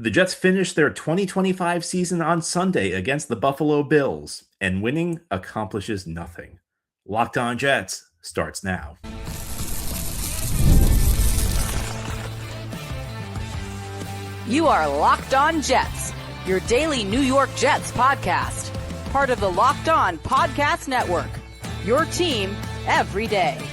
The Jets finished their 2025 season on Sunday against the Buffalo Bills, and winning accomplishes nothing. Locked On Jets starts now. You are Locked On Jets, your daily New York Jets podcast. Part of the Locked On Podcast Network, your team every day.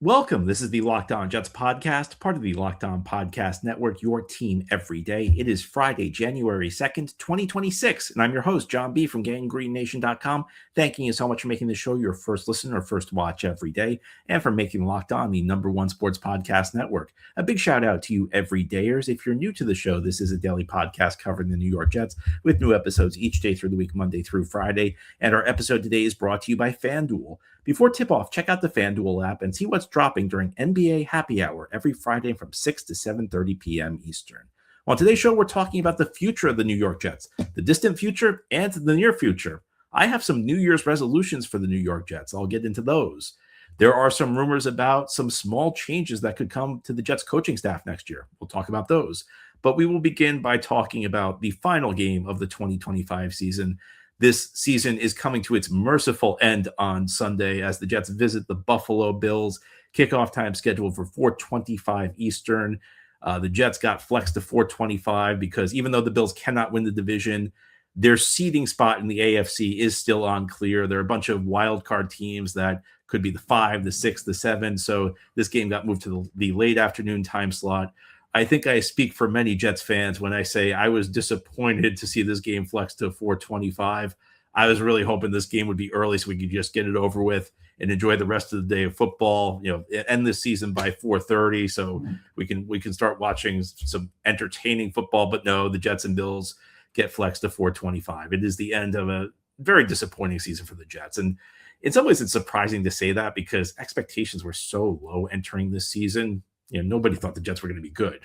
Welcome. This is the Locked On Jets podcast, part of the Locked On Podcast Network, your team every day. It is Friday, January 2nd, 2026, and I'm your host, John B. from GangGreenNation.com. Thanking you so much for making the show your first listen or first watch every day, and for making Locked On the #1 sports podcast network. A big shout out to you everydayers. If you're new to the show, this is a daily podcast covering the New York Jets with new episodes each day through the week, Monday through Friday. And our episode today is brought to you by FanDuel. Before tip-off, check out the FanDuel app and see what's dropping during NBA Happy Hour every Friday from 6 to 7:30 p.m. Eastern. On today's show, we're talking about the future of the New York Jets, the distant future and the near future. I have some New Year's resolutions for the New York Jets. I'll get into those. There are some rumors about some small changes that could come to the Jets coaching staff next year. We'll talk about those. But we will begin by talking about the final game of the 2025 season. This season is coming to its merciful end on Sunday as the Jets visit the Buffalo Bills. Kickoff time scheduled for 4:25 Eastern. The Jets got flexed to 4:25 because even though the Bills cannot win the division, their seeding spot in the AFC is still unclear. There are a bunch of wild card teams that could be the 5, the 6, the 7. So this game got moved to the late afternoon time slot. I think I speak for many Jets fans when I say I was disappointed to see this game flex to 4:25. I was really hoping this game would be early so we could just get it over with and enjoy the rest of the day of football. End this season by 4:30, so we can start watching some entertaining football. But no, the Jets and Bills get flexed to 4:25. It is the end of a very disappointing season for the Jets, and in some ways, it's surprising to say that because expectations were so low entering this season. Nobody thought the Jets were going to be good.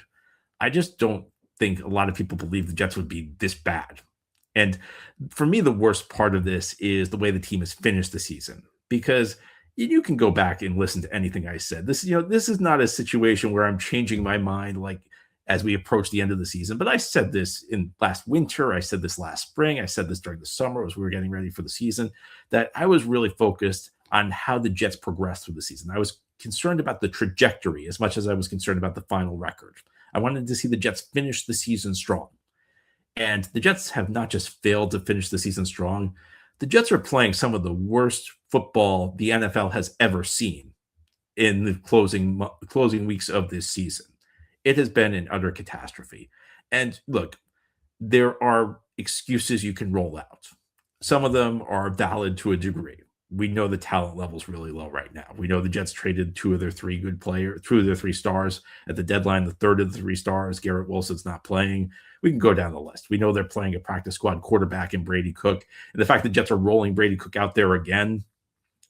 I just don't think a lot of people believe the Jets would be this bad. And for me, the worst part of this is the way the team has finished the season, because you can go back and listen to anything I said. This is not a situation where I'm changing my mind like as we approach the end of the season. But I said this in last winter. I said this last spring. I said this during the summer as we were getting ready for the season, that I was really focused on how the Jets progressed through the season. I was concerned about the trajectory as much as I was concerned about the final record. I wanted to see the Jets finish the season strong. And the Jets have not just failed to finish the season strong. The Jets are playing some of the worst football the NFL has ever seen in the closing weeks of this season. It has been an utter catastrophe. And look, there are excuses you can roll out. Some of them are valid to a degree. We know the talent level is really low right now. We know the Jets traded two of their three stars at the deadline. The third of the 3 stars, Garrett Wilson's not playing. We can go down the list. We know they're playing a practice squad quarterback in Brady Cook. And the fact that Jets are rolling Brady Cook out there again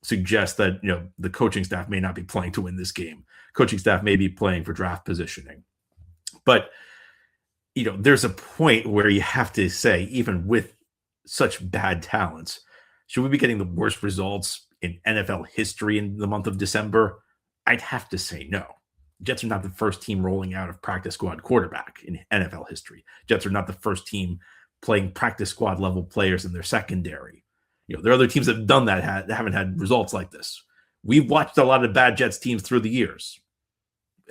suggests that, the coaching staff may not be playing to win this game. Coaching staff may be playing for draft positioning. But, there's a point where you have to say, even with such bad talents, should we be getting the worst results in NFL history in the month of December? I'd have to say no. Jets are not the first team rolling out of practice squad quarterback in NFL history. Jets are not the first team playing practice squad level players in their secondary. There are other teams that have done that haven't had results like this. We've watched a lot of bad Jets teams through the years.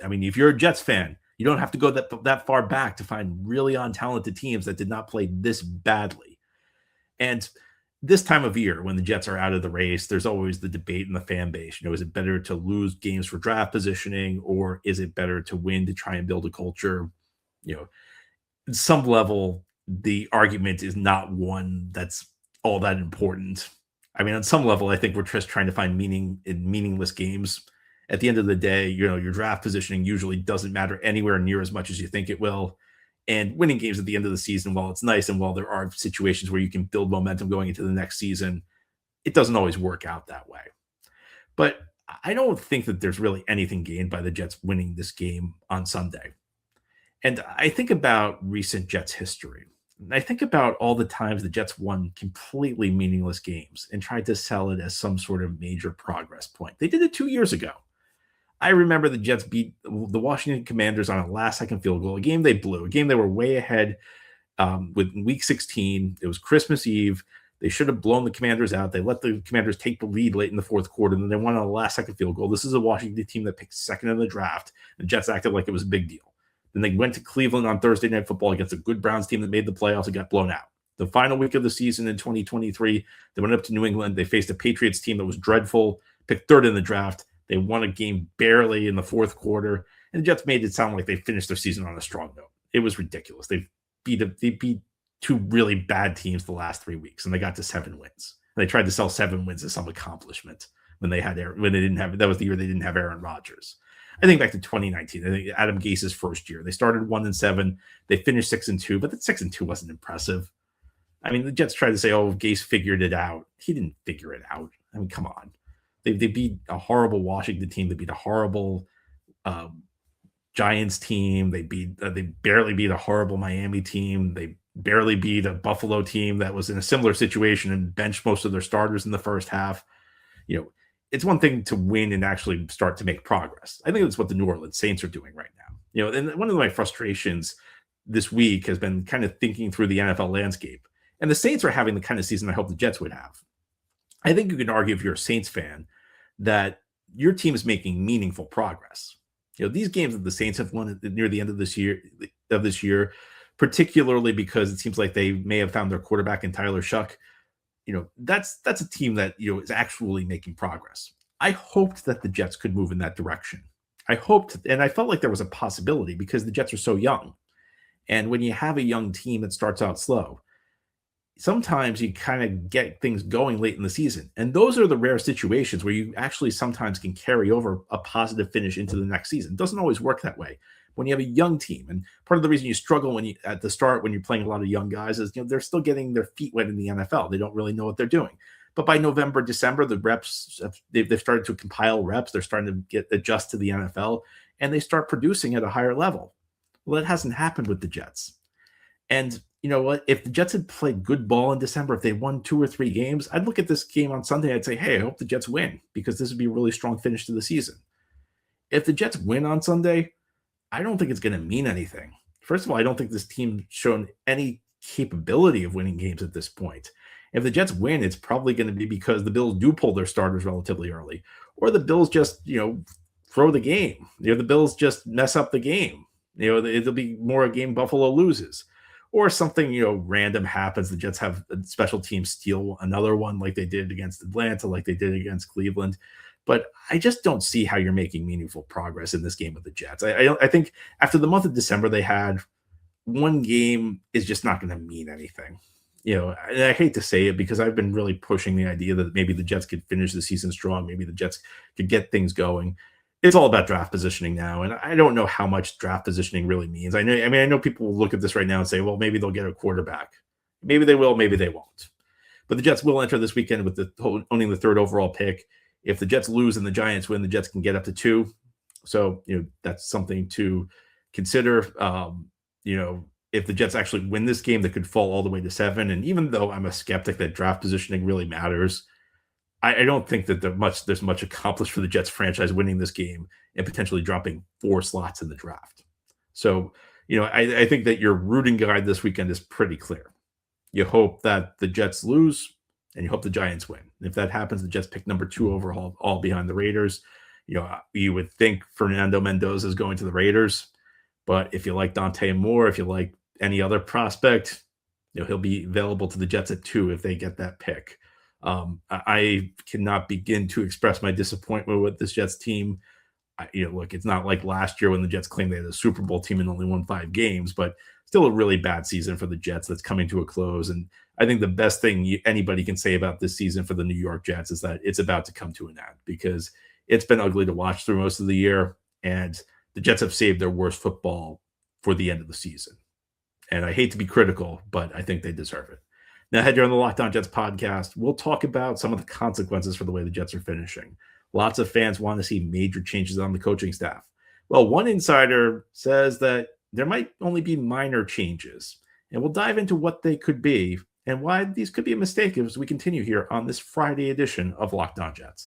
I mean, if you're a Jets fan, you don't have to go that far back to find really untalented teams that did not play this badly. And this time of year, when the Jets are out of the race, there's always the debate in the fan base. Is it better to lose games for draft positioning, or is it better to win to try and build a culture? At some level, the argument is not one that's all that important. I mean, on some level, I think we're just trying to find meaning in meaningless games. At the end of the day, your draft positioning usually doesn't matter anywhere near as much as you think it will. And winning games at the end of the season, while it's nice and while there are situations where you can build momentum going into the next season, it doesn't always work out that way. But I don't think that there's really anything gained by the Jets winning this game on Sunday. And I think about recent Jets history. And I think about all the times the Jets won completely meaningless games and tried to sell it as some sort of major progress point. They did it 2 years ago. I remember the Jets beat the Washington Commanders on a last-second field goal, a game they blew, a game they were way ahead with Week 16. It was Christmas Eve. They should have blown the Commanders out. They let the Commanders take the lead late in the fourth quarter, and then they won on a last-second field goal. This is a Washington team that picked second in the draft. The Jets acted like it was a big deal. Then they went to Cleveland on Thursday Night Football against a good Browns team that made the playoffs and got blown out. The final week of the season in 2023, they went up to New England. They faced a Patriots team that was dreadful, picked third in the draft. They won a game barely in the fourth quarter, and the Jets made it sound like they finished their season on a strong note. It was ridiculous. They beat two really bad teams the last 3 weeks, and they got to 7 wins. And they tried to sell 7 wins as some accomplishment when they didn't have, that was the year they didn't have Aaron Rodgers. I think back to 2019, I think Adam Gase's first year. They started 1-7, they finished 6-2, but that 6-2 wasn't impressive. I mean, the Jets tried to say, "Oh, Gase figured it out." He didn't figure it out. I mean, come on. They beat a horrible Washington team. They beat a horrible Giants team. They barely beat a horrible Miami team. They barely beat a Buffalo team that was in a similar situation and benched most of their starters in the first half. It's one thing to win and actually start to make progress. I think that's what the New Orleans Saints are doing right now. And one of my frustrations this week has been kind of thinking through the NFL landscape. And the Saints are having the kind of season I hope the Jets would have. I think you can argue, if you're a Saints fan, that your team is making meaningful progress. These games that the Saints have won near the end of this year, particularly because it seems like they may have found their quarterback in Tyler Shuck. That's a team that is actually making progress. I hoped that the Jets could move in that direction. I hoped, and I felt like there was a possibility because the Jets are so young. And when you have a young team that starts out slow, sometimes you kind of get things going late in the season. And those are the rare situations where you actually sometimes can carry over a positive finish into the next season. It doesn't always work that way when you have a young team. And part of the reason you struggle at the start when you're playing a lot of young guys is, they're still getting their feet wet in the NFL. They don't really know what they're doing. But by November, December, the reps, they've started to compile reps. They're starting to adjust to the NFL, and they start producing at a higher level. Well, that hasn't happened with the Jets. And you know what? If the Jets had played good ball in December, if they won 2 or 3 games, I'd look at this game on Sunday. I'd say, hey, I hope the Jets win because this would be a really strong finish to the season. If the Jets win on Sunday, I don't think it's going to mean anything. First of all, I don't think this team's shown any capability of winning games at this point. If the Jets win, it's probably going to be because the Bills do pull their starters relatively early, or the Bills just, throw the game. The Bills just mess up the game. It'll be more a game Buffalo loses. Or something, random happens. The Jets have a special team steal another one like they did against Atlanta, like they did against Cleveland. But I just don't see how you're making meaningful progress in this game with the Jets. I think after the month of December they had, one game is just not going to mean anything. And I hate to say it because I've been really pushing the idea that maybe the Jets could finish the season strong. Maybe the Jets could get things going. It's all about draft positioning now, and I don't know how much draft positioning really means. I know people will look at this right now and say, well, maybe they'll get a quarterback. Maybe they will, maybe they won't. But the Jets will enter this weekend with owning the 3rd overall pick. If the Jets lose and the Giants win, the Jets can get up to 2. So, that's something to consider. If the Jets actually win this game, they could fall all the way to 7. And even though I'm a skeptic that draft positioning really matters, I don't think that there's much accomplished for the Jets franchise winning this game and potentially dropping 4 slots in the draft. So, I think that your rooting guide this weekend is pretty clear. You hope that the Jets lose and you hope the Giants win. And if that happens, the Jets pick number 2 overall, all behind the Raiders. You would think Fernando Mendoza is going to the Raiders, but if you like Dante Moore, if you like any other prospect, he'll be available to the Jets at 2 if they get that pick. I cannot begin to express my disappointment with this Jets team. Look, it's not like last year when the Jets claimed they had a Super Bowl team and only won 5 games, but still a really bad season for the Jets that's coming to a close. And I think the best thing anybody can say about this season for the New York Jets is that it's about to come to an end because it's been ugly to watch through most of the year, and the Jets have saved their worst football for the end of the season. And I hate to be critical, but I think they deserve it. Now, ahead here on the Locked On Jets podcast, we'll talk about some of the consequences for the way the Jets are finishing. Lots of fans want to see major changes on the coaching staff. Well, one insider says that there might only be minor changes, and we'll dive into what they could be and why these could be a mistake as we continue here on this Friday edition of Locked On Jets.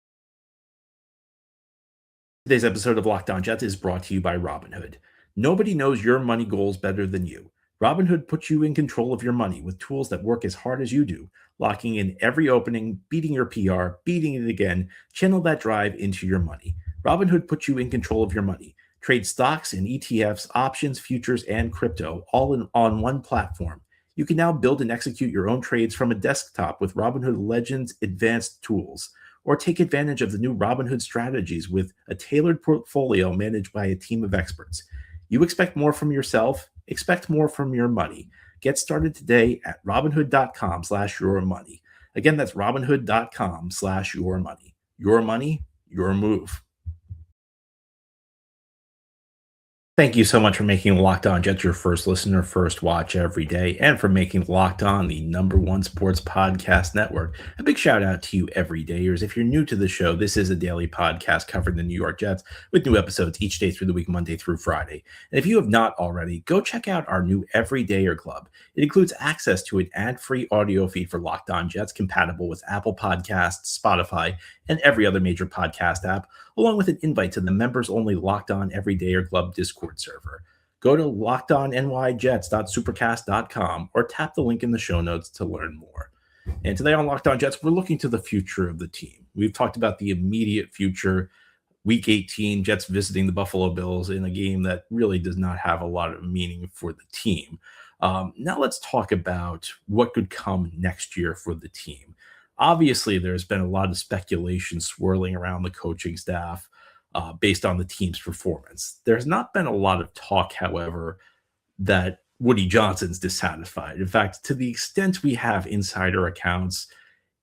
Today's episode of Locked On Jets is brought to you by Robinhood. Nobody knows your money goals better than you. Robinhood puts you in control of your money with tools that work as hard as you do, locking in every opening, beating your PR, beating it again, channel that drive into your money. Robinhood puts you in control of your money. Trade stocks and ETFs, options, futures, and crypto all on one platform. You can now build and execute your own trades from a desktop with Robinhood Legends advanced tools, or take advantage of the new Robinhood strategies with a tailored portfolio managed by a team of experts. You expect more from yourself, expect more from your money. Get started today at robinhood.com/yourmoney. Again, that's robinhood.com/yourmoney. Your money, your move. Thank you so much for making Locked On Jets your first listener, first watch every day, and for making Locked On the #1 sports podcast network. A big shout out to you everydayers. If you're new to the show, this is a daily podcast covering the New York Jets with new episodes each day through the week, Monday through Friday. And if you have not already, go check out our new Everydayer Club. It includes access to an ad-free audio feed for Locked On Jets compatible with Apple Podcasts, Spotify, and every other major podcast app, along with an invite to the members-only Locked On Everydayer Club Discord server. Go to lockedonnyjets.supercast.com or tap the link in the show notes to learn more. And today on Locked On Jets, we're looking to the future of the team. We've talked about the immediate future, Week 18, Jets visiting the Buffalo Bills in a game that really does not have a lot of meaning for the team. Now let's talk about what could come next year for the team. Obviously, there's been a lot of speculation swirling around the coaching staff based on the team's performance. There's not been a lot of talk, however, that Woody Johnson's dissatisfied. In fact, to the extent we have insider accounts,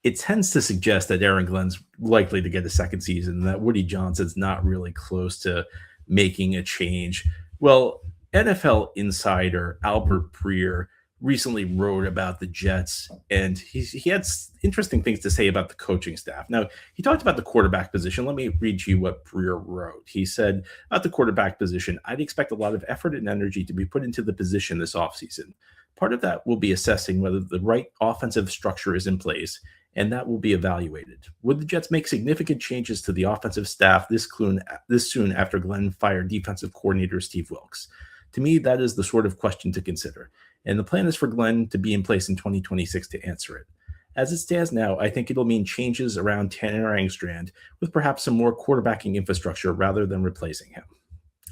it tends to suggest that Aaron Glenn's likely to get a second season and that Woody Johnson's not really close to making a change. Well, NFL insider Albert Breer recently wrote about the Jets, and he had interesting things to say about the coaching staff. Now, he talked about the quarterback position. Let me read you what Breer wrote. He said, about the quarterback position, I'd expect a lot of effort and energy to be put into the position this offseason. Part of that will be assessing whether the right offensive structure is in place, and that will be evaluated. Would the Jets make significant changes to the offensive staff this soon after Glenn fired defensive coordinator Steve Wilks? To me, that is the sort of question to consider. And the plan is for Glenn to be in place in 2026 to answer it. As it stands now, I think it'll mean changes around Tanner Engstrand with perhaps some more quarterbacking infrastructure rather than replacing him.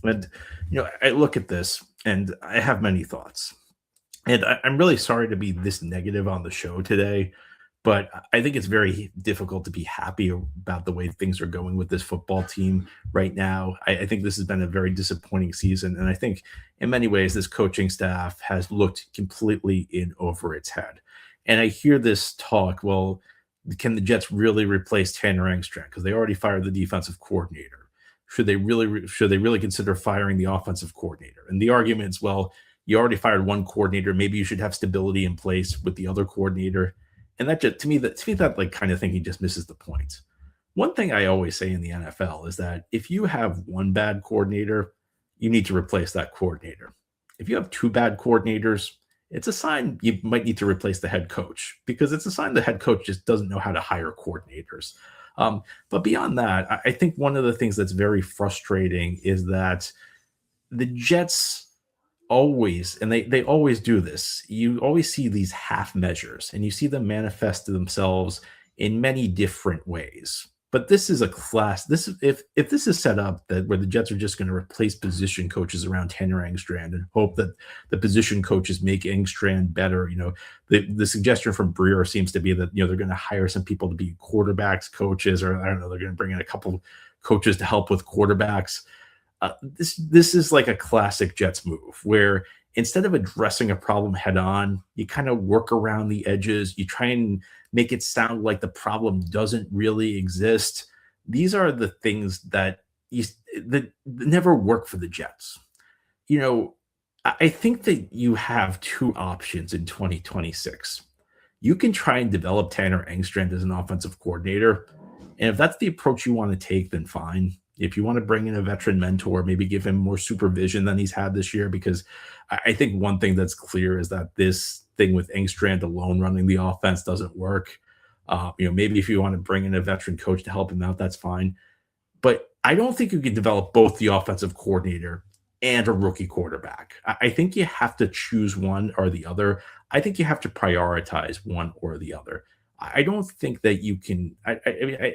And, I look at this and I have many thoughts. And I'm really sorry to be this negative on the show today, but I think it's very difficult to be happy about the way things are going with this football team right now. I think this has been a very disappointing season. And I think in many ways, this coaching staff has looked completely in over its head. And I hear this talk, well, can the Jets really replace Tanner Engstrand? Because they already fired the defensive coordinator. Should they really consider firing the offensive coordinator? And the argument is, well, you already fired one coordinator. Maybe you should have stability in place with the other coordinator. And that just, to me, that like kind of thinking just misses the point. One thing I always say in the NFL is that if you have one bad coordinator, you need to replace that coordinator. If you have two bad coordinators, it's a sign you might need to replace the head coach, because it's a sign the head coach just doesn't know how to hire coordinators. But beyond that, I think one of the things that's very frustrating is that the Jets always, and they always do this, you always see these half measures and you see them manifest themselves in many different ways. But this is a class, if this is set up that where the Jets are just going to replace position coaches around Tanner Engstrand and hope that the position coaches make Engstrand better, the suggestion from Breer seems to be that they're going to hire some people to be quarterbacks coaches, or I don't know, they're going to bring in a couple coaches to help with quarterbacks. This is like a classic Jets move where instead of addressing a problem head on, you kind of work around the edges. You try and make it sound like the problem doesn't really exist. These are the things that never work for the Jets. I think that you have two options in 2026. You can try and develop Tanner Engstrand as an offensive coordinator. And if that's the approach you want to take, then fine. If you want to bring in a veteran mentor, maybe give him more supervision than he's had this year, because I think one thing that's clear is that this thing with Engstrand alone running the offense doesn't work. Maybe if you want to bring in a veteran coach to help him out, that's fine. But I don't think you can develop both the offensive coordinator and a rookie quarterback. I think you have to choose one or the other. I think you have to prioritize one or the other. I don't think that you can. I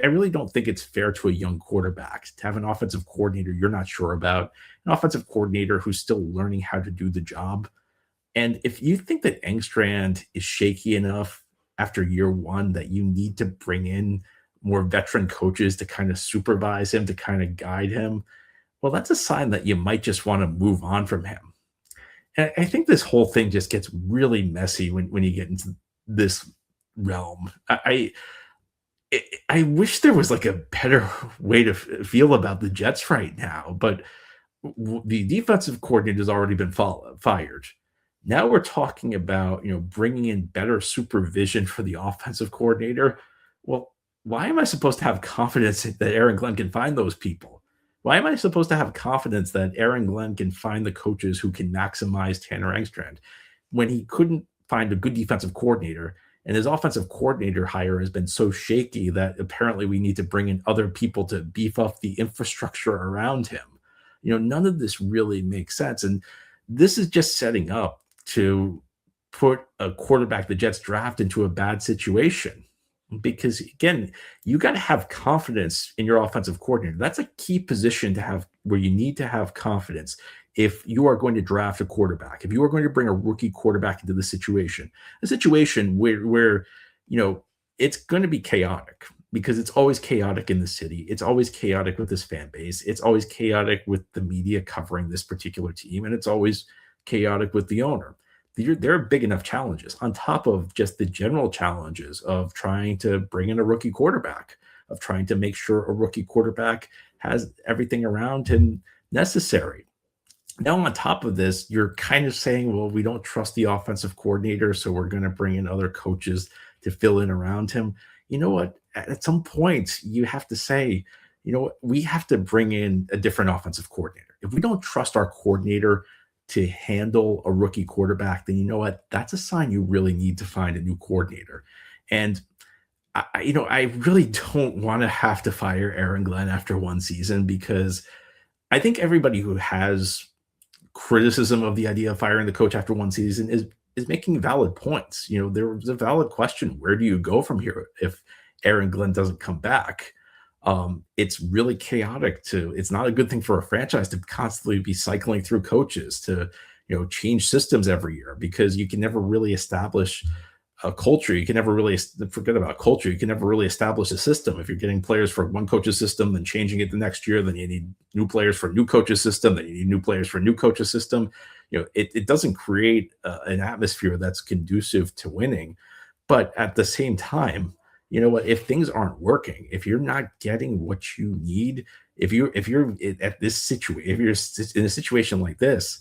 really don't think it's fair to a young quarterback to have an offensive coordinator you're not sure about, an offensive coordinator who's still learning how to do the job. And if you think that Engstrand is shaky enough after year one that you need to bring in more veteran coaches to kind of supervise him, to kind of guide him, well, that's a sign that you might just want to move on from him. And I think this whole thing just gets really messy when you get into this realm. I wish there was like a better way to feel about the Jets right now, but the defensive coordinator has already been fired. Now we're talking about, bringing in better supervision for the offensive coordinator. Well, why am I supposed to have confidence that Aaron Glenn can find those people? Why am I supposed to have confidence that Aaron Glenn can find the coaches who can maximize Tanner Engstrand when he couldn't find a good defensive coordinator and his offensive coordinator hire has been so shaky that apparently we need to bring in other people to beef up the infrastructure around him? None of this really makes sense. And this is just setting up to put a quarterback the Jets draft into a bad situation. Because again, you got to have confidence in your offensive coordinator. That's a key position to have where you need to have confidence if you are going to draft a quarterback, if you are going to bring a rookie quarterback into the situation, a situation where it's going to be chaotic because it's always chaotic in the city. It's always chaotic with this fan base. It's always chaotic with the media covering this particular team. And it's always chaotic with the owner. There are big enough challenges on top of just the general challenges of trying to bring in a rookie quarterback, of trying to make sure a rookie quarterback has everything around him necessary. Now, on top of this, you're kind of saying, well, we don't trust the offensive coordinator, so we're going to bring in other coaches to fill in around him. You know what? At some point, you have to say, we have to bring in a different offensive coordinator. If we don't trust our coordinator to handle a rookie quarterback, then you know what? That's a sign you really need to find a new coordinator. And I really don't want to have to fire Aaron Glenn after one season, because I think everybody who has criticism of the idea of firing the coach after one season is making valid points. There's a valid question: where do you go from here if Aaron Glenn doesn't come back? It's really chaotic. It's not a good thing for a franchise to constantly be cycling through coaches to, change systems every year, because you can never really establish a culture. You can never really forget about culture. You can never really establish a system. If you're getting players for one coach's system, then changing it the next year, then you need new players for a new coach's system, then you need new players for a new coach's system. It doesn't create an atmosphere that's conducive to winning. But at the same time, you know what? If things aren't working, if you're not getting what you need, if you're at this situation, if you're in a situation like this,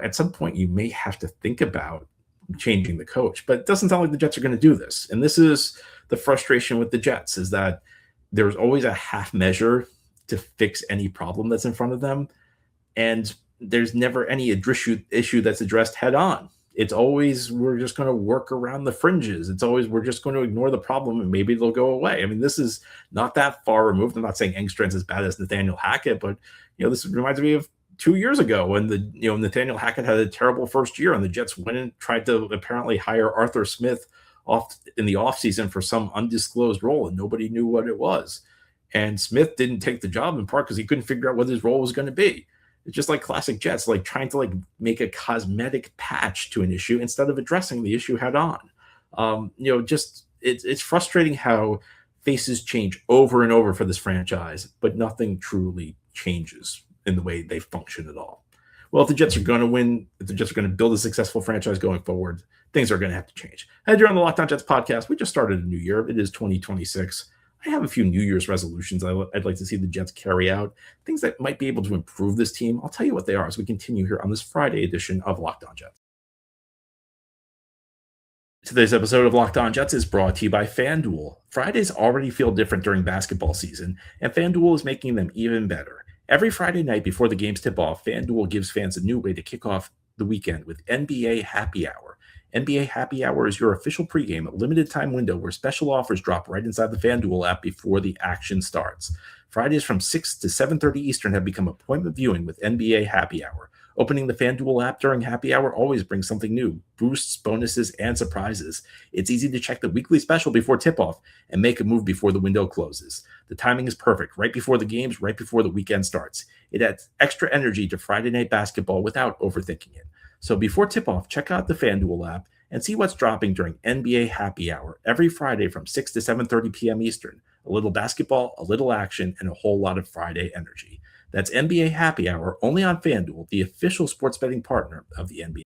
at some point you may have to think about changing the coach. But it doesn't sound like the Jets are going to do this. And this is the frustration with the Jets, is that there's always a half measure to fix any problem that's in front of them, and there's never any issue that's addressed head on. It's always, we're just going to work around the fringes. It's always, we're just going to ignore the problem and maybe they'll go away. I mean, this is not that far removed. I'm not saying Engstrand's as bad as Nathaniel Hackett, but this reminds me of 2 years ago when Nathaniel Hackett had a terrible first year and the Jets went and tried to apparently hire Arthur Smith off in the offseason for some undisclosed role, and nobody knew what it was. And Smith didn't take the job in part because he couldn't figure out what his role was going to be. It's just like classic Jets, like trying to make a cosmetic patch to an issue instead of addressing the issue head on. It's frustrating how faces change over and over for this franchise, but nothing truly changes in the way they function at all. Well, if the Jets are going to win, if the Jets are going to build a successful franchise going forward, things are going to have to change. Hey, you're on the Locked On Jets podcast. We just started a new year. It is 2026. I have a few New Year's resolutions I'd like to see the Jets carry out, things that might be able to improve this team. I'll tell you what they are as we continue here on this Friday edition of Locked On Jets. Today's episode of Locked On Jets is brought to you by FanDuel. Fridays already feel different during basketball season, and FanDuel is making them even better. Every Friday night before the games tip off, FanDuel gives fans a new way to kick off the weekend with NBA Happy Hour. NBA Happy Hour is your official pregame limited time window where special offers drop right inside the FanDuel app before the action starts. Fridays from 6 to 7:30 Eastern have become appointment viewing with NBA Happy Hour. Opening the FanDuel app during happy hour always brings something new, boosts, bonuses, and surprises. It's easy to check the weekly special before tip-off and make a move before the window closes. The timing is perfect, right before the games, right before the weekend starts. It adds extra energy to Friday night basketball without overthinking it. So before tip-off, check out the FanDuel app and see what's dropping during NBA Happy Hour every Friday from 6 to 7:30 p.m. Eastern. A little basketball, a little action, and a whole lot of Friday energy. That's NBA Happy Hour only on FanDuel, the official sports betting partner of the NBA.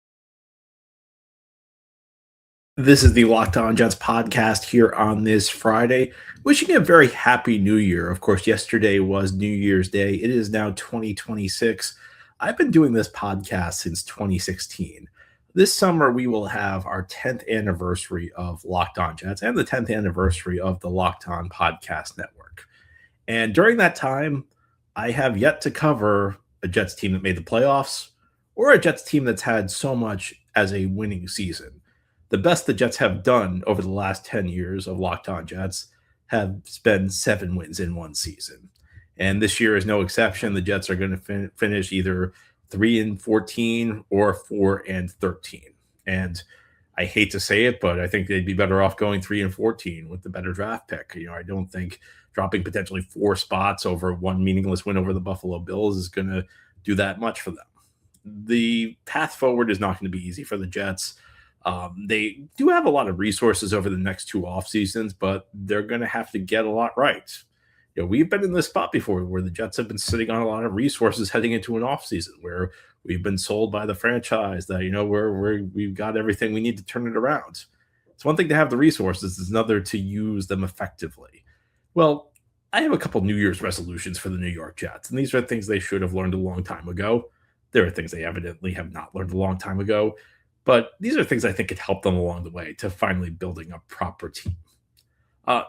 This is the Locked On Jets podcast here on this Friday. Wishing you a very happy new year. Of course, yesterday was New Year's Day. It is now 2026. I've been doing this podcast since 2016. This summer, we will have our 10th anniversary of Locked On Jets and the 10th anniversary of the Locked On Podcast Network. And during that time, I have yet to cover a Jets team that made the playoffs or a Jets team that's had so much as a winning season. The best the Jets have done over the last 10 years of Locked On Jets have been 7 wins in one season. And this year is no exception. The Jets are going to finish either 3-14 or 4-13. And I hate to say it, but I think they'd be better off going 3-14 with the better draft pick. I don't think dropping potentially 4 spots over one meaningless win over the Buffalo Bills is going to do that much for them. The path forward is not going to be easy for the Jets. They do have a lot of resources over the next 2 off seasons, but they're going to have to get a lot right. We've been in this spot before where the Jets have been sitting on a lot of resources heading into an offseason where we've been sold by the franchise that, we've got everything we need to turn it around. It's one thing to have the resources, it's another to use them effectively. Well, I have a couple New Year's resolutions for the New York Jets, and these are things they should have learned a long time ago. There are things they evidently have not learned a long time ago, but these are things I think could help them along the way to finally building a proper team.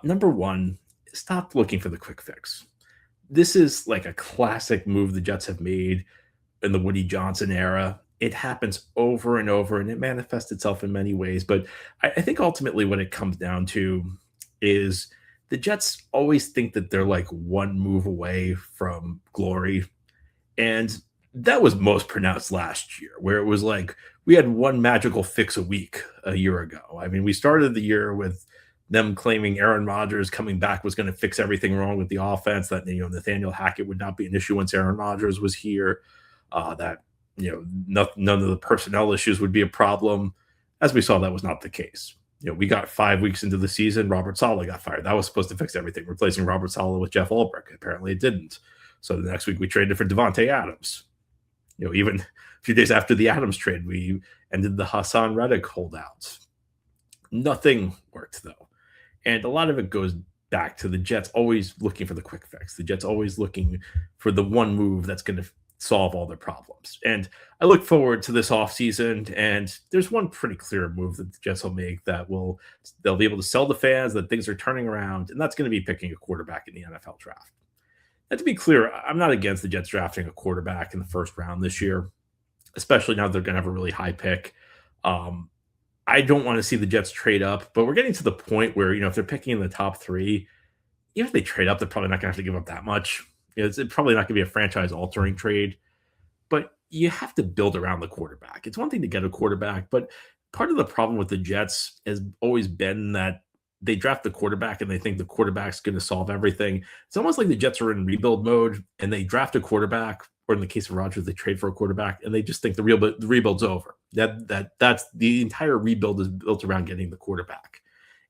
Number one, stop looking for the quick fix. This is like a classic move the Jets have made in the Woody Johnson era. It happens over and over, and it manifests itself in many ways. But I think ultimately what it comes down to is the Jets always think that they're like one move away from glory. And that was most pronounced last year, where it was like we had one magical fix a week a year ago. I mean, we started the year with them claiming Aaron Rodgers coming back was going to fix everything wrong with the offense, that Nathaniel Hackett would not be an issue once Aaron Rodgers was here, that none of the personnel issues would be a problem. As we saw, that was not the case. We got 5 weeks into the season, Robert Saleh got fired. That was supposed to fix everything, replacing Robert Saleh with Jeff Ulbrich. Apparently it didn't. So the next week we traded for Devontae Adams. Even a few days after the Adams trade, we ended the Hassan Reddick holdouts. Nothing worked, though. And a lot of it goes back to the Jets always looking for the quick fix. The Jets always looking for the one move that's going to solve all their problems. And I look forward to this offseason, and there's one pretty clear move that the Jets will make that they'll be able to sell the fans that things are turning around, and that's going to be picking a quarterback in the NFL draft. And to be clear, I'm not against the Jets drafting a quarterback in the first round this year, especially now they're going to have a really high pick. I don't want to see the Jets trade up, but we're getting to the point where, if they're picking in the top 3, even if they trade up, they're probably not going to have to give up that much. It's probably not going to be a franchise-altering trade, but you have to build around the quarterback. It's one thing to get a quarterback, but part of the problem with the Jets has always been that they draft the quarterback and they think the quarterback's going to solve everything. It's almost like the Jets are in rebuild mode and they draft a quarterback, or in the case of Rodgers, they trade for a quarterback and they just think the rebuild's over. That's the entire rebuild is built around getting the quarterback.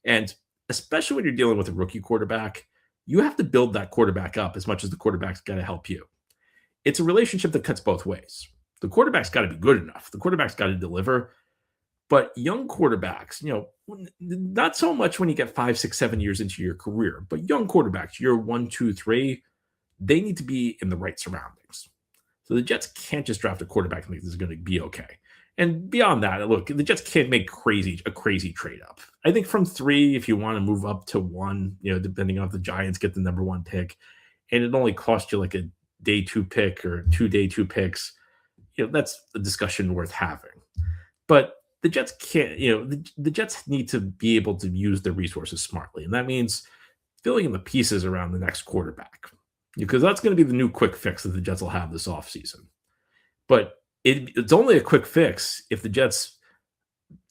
And especially when you're dealing with a rookie quarterback, you have to build that quarterback up as much as the quarterback's got to help you. It's a relationship that cuts both ways. The quarterback's got to be good enough. The quarterback's got to deliver. But young quarterbacks, not so much when you get 5, 6, 7 years into your career, but young quarterbacks, year 1, 2, 3, they need to be in the right surroundings. So the Jets can't just draft a quarterback and think this is going to be okay. And beyond that, look, the Jets can't make a crazy trade up. I think from 3, if you want to move up to 1, depending on if the Giants get the number 1 pick, and it only costs you like a day 2 pick or 2 day 2 picks, that's a discussion worth having. But the Jets can't, the Jets need to be able to use their resources smartly. And that means filling in the pieces around the next quarterback. because that's going to be the new quick fix that the Jets will have this offseason. But it's only a quick fix if the Jets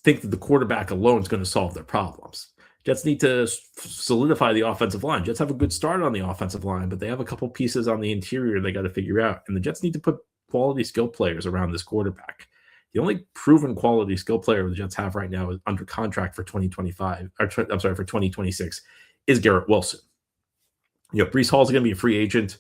think that the quarterback alone is going to solve their problems. Jets need to solidify the offensive line. Jets have a good start on the offensive line, but they have a couple pieces on the interior they got to figure out. And the Jets need to put quality skill players around this quarterback. The only proven quality skill player the Jets have right now is under contract for 2025, or for 2026, is Garrett Wilson. Breece Hall is going to be a free agent.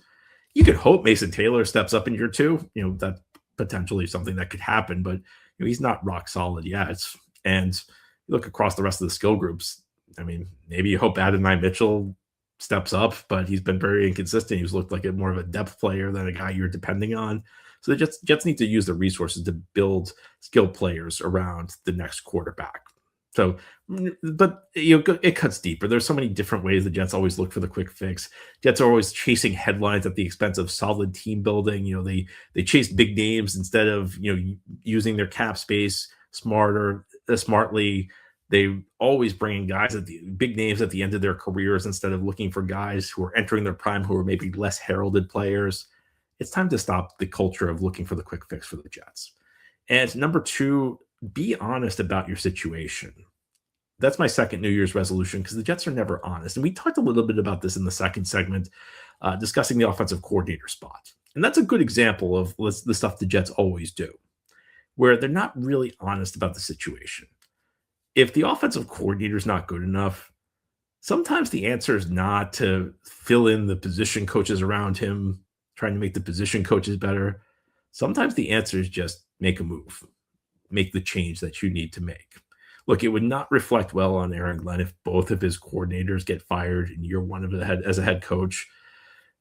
You could hope Mason Taylor steps up in year two. That potentially something that could happen, but he's not rock solid yet. And you look across the rest of the skill groups. I mean, maybe you hope Adonai Mitchell steps up, but he's been very inconsistent. He's looked like more of a depth player than a guy you're depending on. So the Jets need to use the resources to build skill players around the next quarterback. So, but it cuts deeper. There's so many different ways the Jets always look for the quick fix. Jets are always chasing headlines at the expense of solid team building. They chase big names instead of using their cap space smartly. They always bring in guys big names at the end of their careers instead of looking for guys who are entering their prime who are maybe less heralded players. It's time to stop the culture of looking for the quick fix for the Jets. And number two, be honest about your situation. That's my second New Year's resolution, because the Jets are never honest. And we talked a little bit about this in the second segment, discussing the offensive coordinator spot. And that's a good example of the stuff the Jets always do, where they're not really honest about the situation. If the offensive coordinator is not good enough, sometimes the answer is not to fill in the position coaches around him, trying to make the position coaches better. Sometimes the answer is just make a move, make the change that you need to make. Look, it would not reflect well on Aaron Glenn if both of his coordinators get fired in year one as a head coach.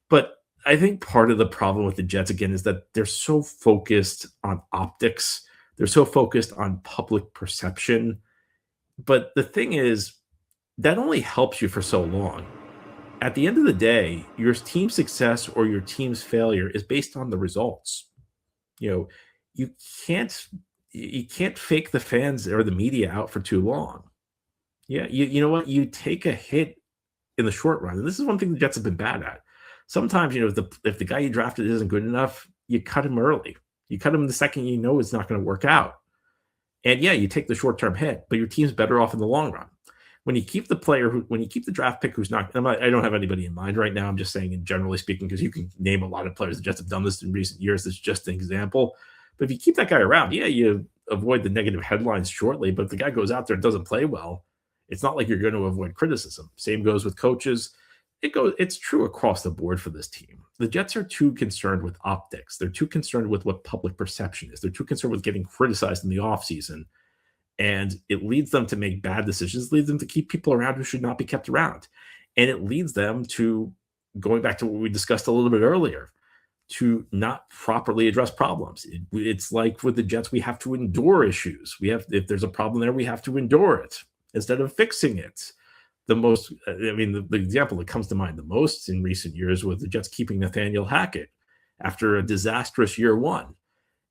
But I think part of the problem with the Jets, again, is that they're so focused on optics. They're so focused on public perception. But the thing is, that only helps you for so long. At the end of the day, your team's success or your team's failure is based on the results. You can't fake the fans or the media out for too long. Yeah, you know what? You take a hit in the short run, and this is one thing the Jets have been bad at. Sometimes, if the guy you drafted isn't good enough, you cut him early. You cut him the second you know it's not going to work out. And yeah, you take the short-term hit, but your team's better off in the long run. When you keep the draft pick who's not, I don't have anybody in mind right now. I'm just saying, generally speaking, because you can name a lot of players that just have done this in recent years. That's just an example. But if you keep that guy around, yeah, you avoid the negative headlines shortly. But if the guy goes out there and doesn't play well, it's not like you're going to avoid criticism. Same goes with coaches. It's true across the board for this team. The Jets are too concerned with optics. They're too concerned with what public perception is. They're too concerned with getting criticized in the offseason. And it leads them to make bad decisions. It leads them to keep people around who should not be kept around. And it leads them to, going back to what we discussed a little bit earlier, to not properly address problems. It's like with the Jets, we have to endure issues. If there's a problem there, we have to endure it instead of fixing it. The example that comes to mind the most in recent years was the Jets keeping Nathaniel Hackett after a disastrous year one.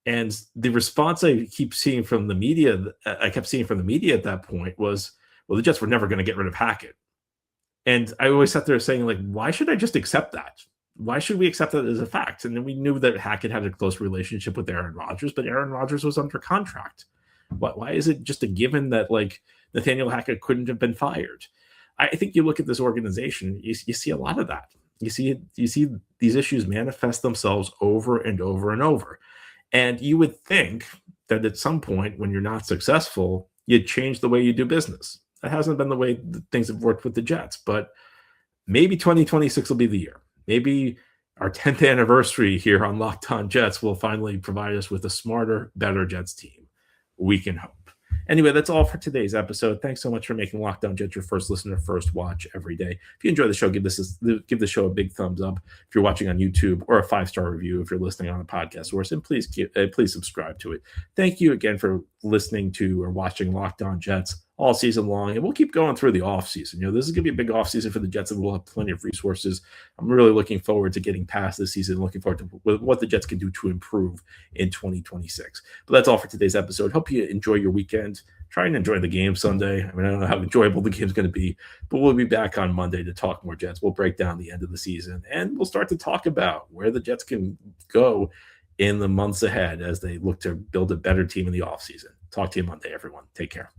And the response I kept seeing from the media at that point was, well, the Jets were never going to get rid of Hackett. And I always sat there saying, like, why should I just accept that? Why should we accept that as a fact? And then we knew that Hackett had a close relationship with Aaron Rodgers, but Aaron Rodgers was under contract. Why is it just a given that, like, Nathaniel Hackett couldn't have been fired? I think you look at this organization, you see a lot of that. You see these issues manifest themselves over and over and over. And you would think that at some point when you're not successful, you'd change the way you do business. That hasn't been the way things have worked with the Jets, but maybe 2026 will be the year. Maybe our 10th anniversary here on Locked On Jets will finally provide us with a smarter, better Jets team. We can hope. Anyway, that's all for today's episode. Thanks so much for making Locked On Jets your first listener, first watch every day. If you enjoy the show, give the show a big thumbs up if you're watching on YouTube, or a 5-star review if you're listening on a podcast source, and please subscribe to it. Thank you again for listening to or watching Locked On Jets all season long, and we'll keep going through the offseason. This is going to be a big offseason for the Jets, and we'll have plenty of resources. I'm really looking forward to getting past this season, looking forward to what the Jets can do to improve in 2026. But that's all for today's episode. Hope you enjoy your weekend. try and enjoy the game Sunday. I mean, I don't know how enjoyable the game's going to be, but we'll be back on Monday to talk more Jets. We'll break down the end of the season, and we'll start to talk about where the Jets can go in the months ahead as they look to build a better team in the offseason. Talk to you Monday, everyone. Take care.